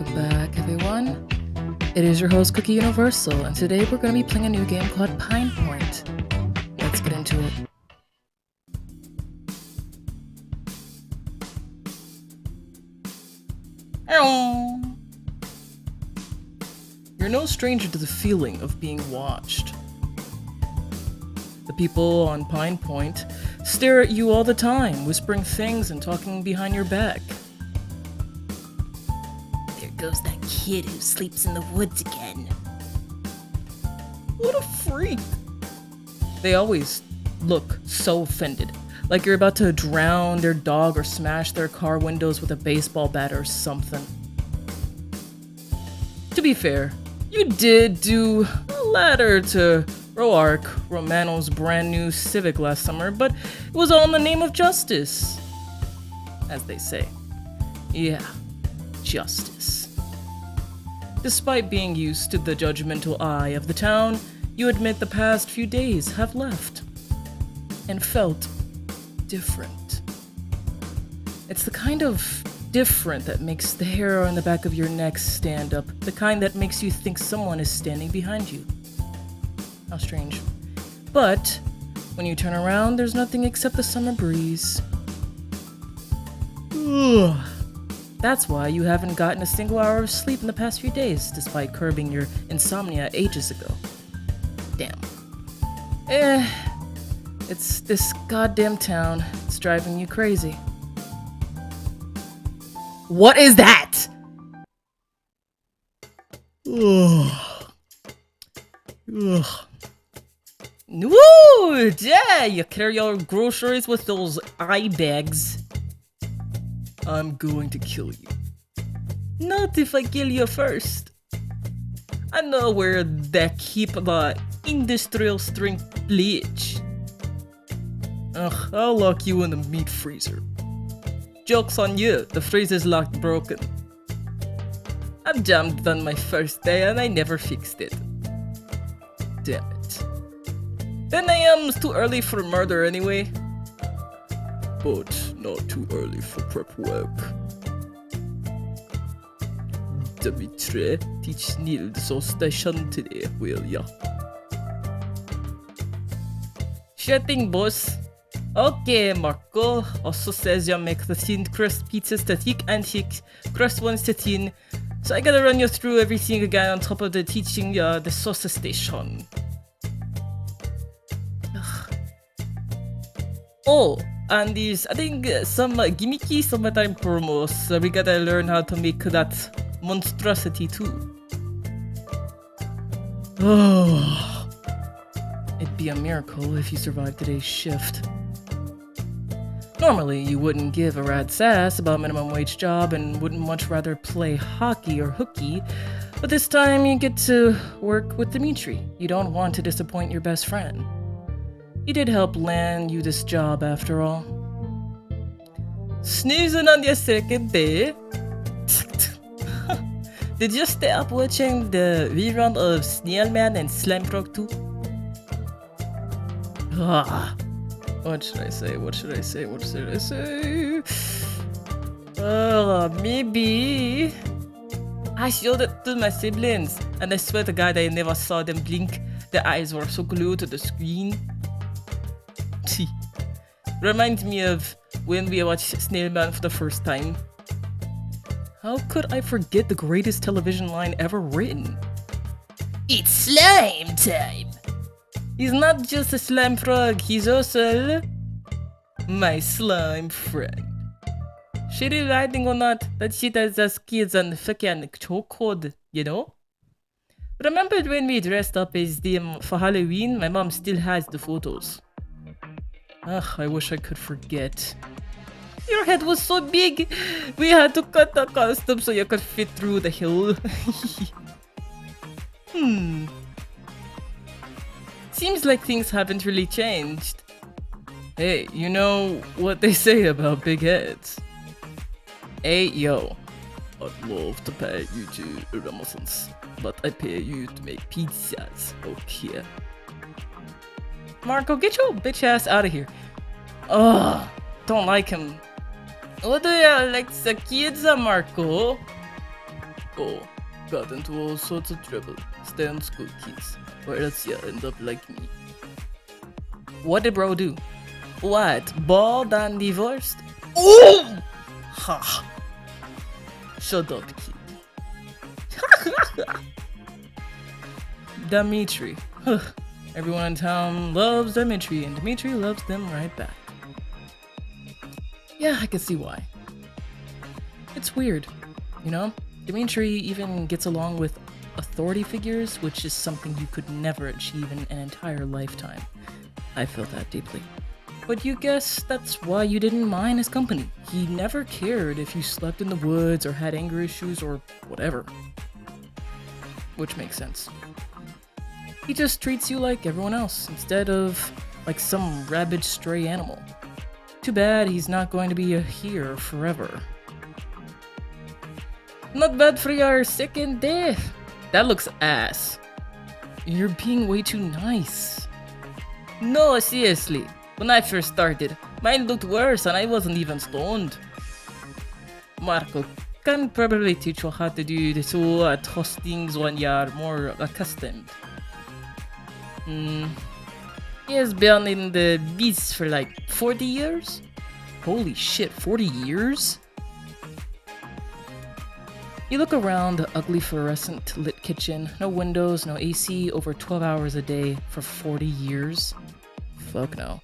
Welcome back, everyone. It is your host, Cookie Universal, and today we're going to be playing a new game called Pine Point. Let's get into it. You're no stranger to the feeling of being watched. The people on Pine Point stare at you all the time, whispering things and talking behind your back. There goes that kid who sleeps in the woods again. What a freak! They always look so offended, like you're about to drown their dog or smash their car windows with a baseball bat or something. To be fair, you did do a ladder to Roark, Romano's brand new Civic last summer, but it was all in the name of justice. As they say. Yeah, justice. Despite being used to the judgmental eye of the town, you admit the past few days have left and felt different. It's the kind of different that makes the hair on the back of your neck stand up, the kind that makes you think someone is standing behind you. How strange. But when you turn around, there's nothing except the summer breeze. Ugh. That's why you haven't gotten a single hour of sleep in the past few days, despite curbing your insomnia ages ago. Damn. It's this goddamn town. It's driving you crazy. What is that? Ugh. Ugh. Woo! Yeah, you carry your groceries with those eye bags. I'm going to kill you. Not if I kill you first. I know where they keep the industrial strength bleach. Ugh, I'll lock you in the meat freezer. Joke's on you, the freezer's locked broken. I jammed on my first day and I never fixed it. Damn it. 10 a.m.'s too early for murder anyway. But not too early for prep work. Dimitri, teach Nils å station today, will ya? Sure thing, boss. Okay, Marco. Also says you make the thin crust pizzas to thick and thick crust ones to thin. So I gotta run you through everything again on top of the teaching the sauce station. Ugh. Oh, and there's, I think, some gimmicky summertime promos, so we gotta learn how to make that monstrosity too. Oh, it'd be a miracle if you survived today's shift. Normally, you wouldn't give a rat's ass about minimum wage job and wouldn't much rather play hockey or hooky, but this time you get to work with Dimitri. You don't want to disappoint your best friend. He did help land you this job after all. Snoozing on your second day? Did you stay up watching the rerun of Snailman and Slime Frog 2? What should I say? What should I say? What should I say? Maybe I showed it to my siblings, and I swear to God I never saw them blink. Their eyes were so glued to the screen. Reminds me of when we watched Snailman for the first time. How could I forget the greatest television line ever written? It's slime time! He's not just a slime frog, he's also my slime friend. Shitty writing or not, that shit has us kids on the fucking chokehold, you know? Remember when we dressed up as them for Halloween? My mom still has the photos. Ugh, I wish I could forget. Your head was so big, we had to cut the costume so you could fit through the hill. Seems like things haven't really changed. Hey, you know what they say about big heads? Hey, yo. I'd love to pay you to Ramosons, but I pay you to make pizzas, okay? Marco, get your bitch ass out of here. Ugh, don't like him. What do you like the kids, Marco? Oh, got into all sorts of trouble. Stay on school, kids, or else you end up like me. What did bro do? What? Bald and divorced? Oh! Ha! Shut up, kid. Dimitri. Everyone in town loves Dimitri, and Dimitri loves them right back. Yeah, I can see why. It's weird, you know? Dimitri even gets along with authority figures, which is something you could never achieve in an entire lifetime. I feel that deeply. But you guess that's why you didn't mind his company. He never cared if you slept in the woods or had anger issues or whatever. Which makes sense. He just treats you like everyone else, instead of like some rabid stray animal. Too bad he's not going to be here forever. Not bad for your second day. That looks ass. You're being way too nice. No, seriously. When I first started, mine looked worse and I wasn't even stoned. Marco can probably teach you how to do this at hostings when you're more accustomed. He has been in the beast for like 40 years? Holy shit, 40 years? You look around the ugly fluorescent lit kitchen, no windows, no AC, over 12 hours a day for 40 years? Fuck no.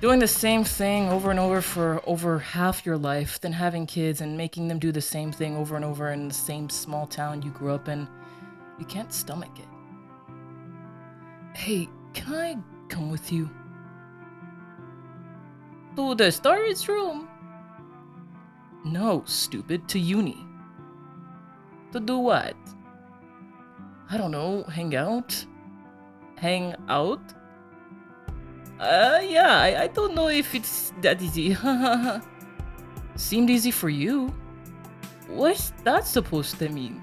Doing the same thing over and over for over half your life, then having kids and making them do the same thing over and over in the same small town you grew up in, you can't stomach it. Hey, can I come with you? To the storage room? No, stupid, to uni. To do what? I don't know, hang out? Hang out? Yeah, I don't know if it's that easy. Seemed easy for you. What's that supposed to mean?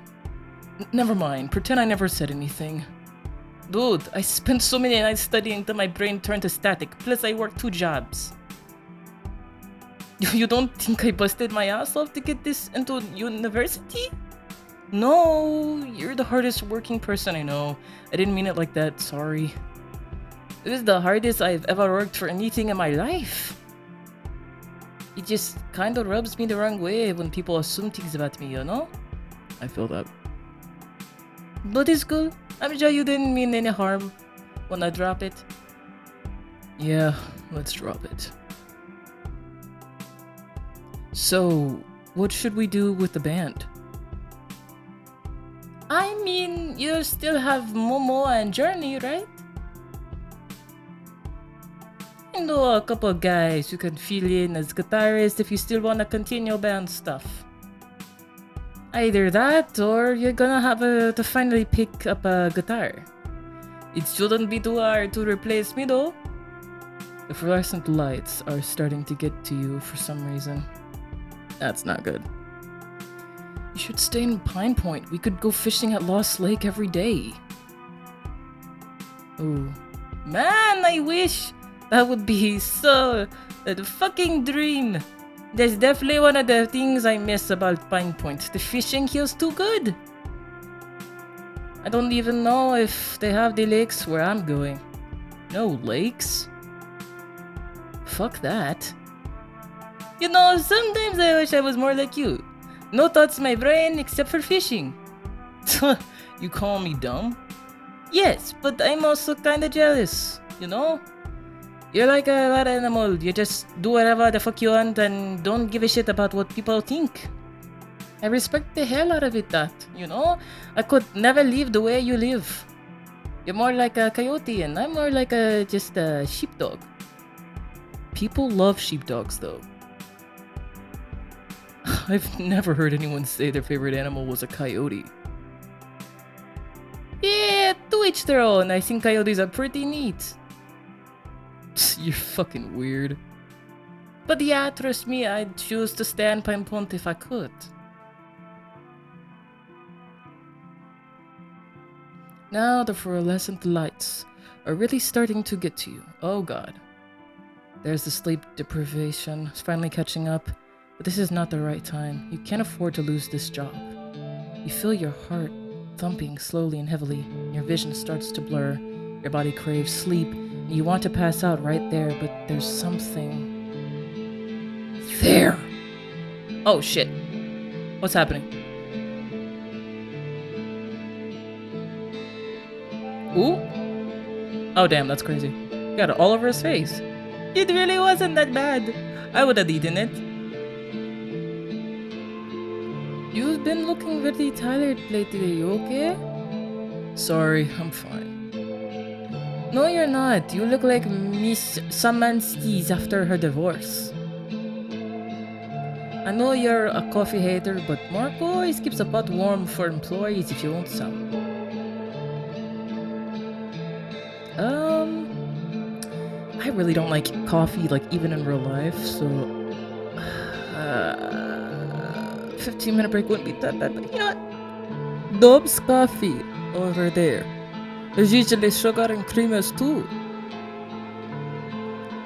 Never mind, pretend I never said anything. Dude, I spent so many nights studying till my brain turned to static, plus I worked 2 jobs. You don't think I busted my ass off to get this into university? No, you're the hardest working person I know. I didn't mean it like that, sorry. It was the hardest I've ever worked for anything in my life. It just kinda rubs me the wrong way when people assume things about me, you know? I feel that. But it's cool. I'm sure you didn't mean any harm. Wanna drop it? Yeah, let's drop it. So, what should we do with the band? I mean, you still have Momo and Journey, right? I know a couple of guys who can fill in as guitarists if you still wanna continue band stuff. Either that, or you're gonna have to finally pick up a guitar. It shouldn't be too hard to replace me though. The fluorescent lights are starting to get to you for some reason. That's not good. You should stay in Pine Point. We could go fishing at Lost Lake every day. Oh. Man, I wish! That would be so... a fucking dream! That's definitely one of the things I miss about Pine Point. The fishing here's too good! I don't even know if they have the lakes where I'm going. No lakes? Fuck that. You know, sometimes I wish I was more like you. No thoughts in my brain except for fishing. You call me dumb? Yes, but I'm also kinda jealous, you know? You're like a wild animal, you just do whatever the fuck you want and don't give a shit about what people think. I respect the hell out of it that, you know? I could never live the way you live. You're more like a coyote and I'm more like just a sheepdog. People love sheepdogs though. I've never heard anyone say their favorite animal was a coyote. Yeah, to each their own. I think coyotes are pretty neat. You're fucking weird. But yeah, trust me, I'd choose to stay in Pine Point if I could. Now the fluorescent lights are really starting to get to you. Oh god. There's the sleep deprivation. It's finally catching up. But this is not the right time. You can't afford to lose this job. You feel your heart thumping slowly and heavily, and your vision starts to blur. Your body craves sleep, and you want to pass out right there, but there's something there. Oh shit. What's happening? Ooh. Oh damn, that's crazy. Got it all over his face. It really wasn't that bad. I would have eaten it. You've been looking very tired lately, you okay? Sorry, I'm fine. No, you're not. You look like Miss Samansky's after her divorce. I know you're a coffee hater, but Marco always keeps a pot warm for employees if you want some. I really don't like coffee, like even in real life, so 15-minute break wouldn't be that bad, but you know what? Dobbs coffee over there. There's usually sugar and creamers too.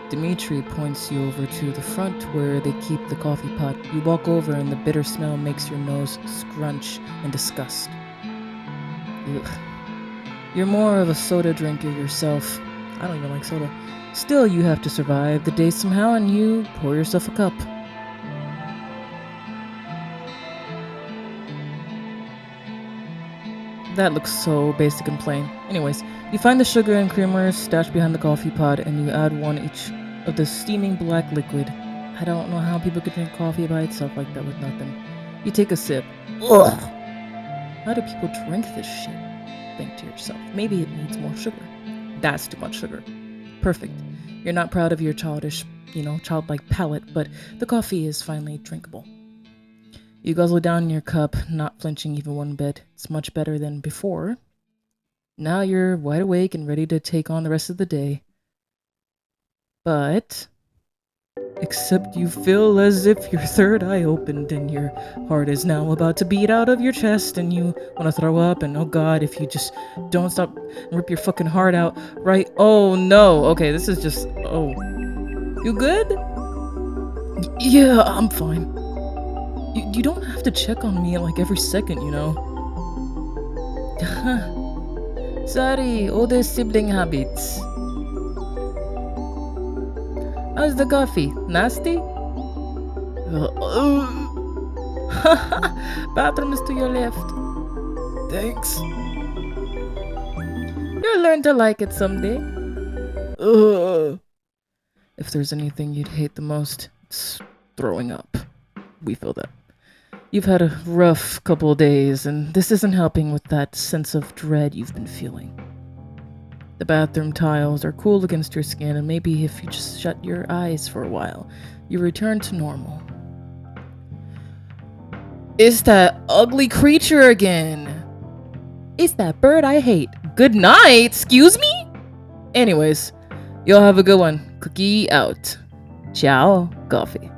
Dimitri points you over to the front where they keep the coffee pot. You walk over and the bitter smell makes your nose scrunch in disgust. Ugh. You're more of a soda drinker yourself. I don't even like soda. Still, you have to survive the day somehow and you pour yourself a cup. That looks so basic and plain. Anyways, you find the sugar and creamer stashed behind the coffee pot and you add one each of the steaming black liquid. I don't know how people could drink coffee by itself like that with nothing. You take a sip. Ugh! How do people drink this shit? Think to yourself. Maybe it needs more sugar. That's too much sugar. Perfect. You're not proud of your childish, childlike palate, but the coffee is finally drinkable. You guzzle down your cup, not flinching even one bit. It's much better than before. Now you're wide awake and ready to take on the rest of the day. But except you feel as if your third eye opened and your heart is now about to beat out of your chest and you want to throw up and oh god, if you just don't stop and rip your fucking heart out, right? Oh no. Okay, this is just, oh. You good? Yeah, I'm fine. You don't have to check on me like every second, you know? Sorry, all the sibling habits. How's the coffee? Nasty? Bathroom is to your left. Thanks. You'll learn to like it someday. If there's anything you'd hate the most, it's throwing up. We feel that. You've had a rough couple of days, and this isn't helping with that sense of dread you've been feeling. The bathroom tiles are cool against your skin, and maybe if you just shut your eyes for a while, you return to normal. It's that ugly creature again. It's that bird I hate. Good night, excuse me? Anyways, you'll have a good one. Cookie out. Ciao, coffee.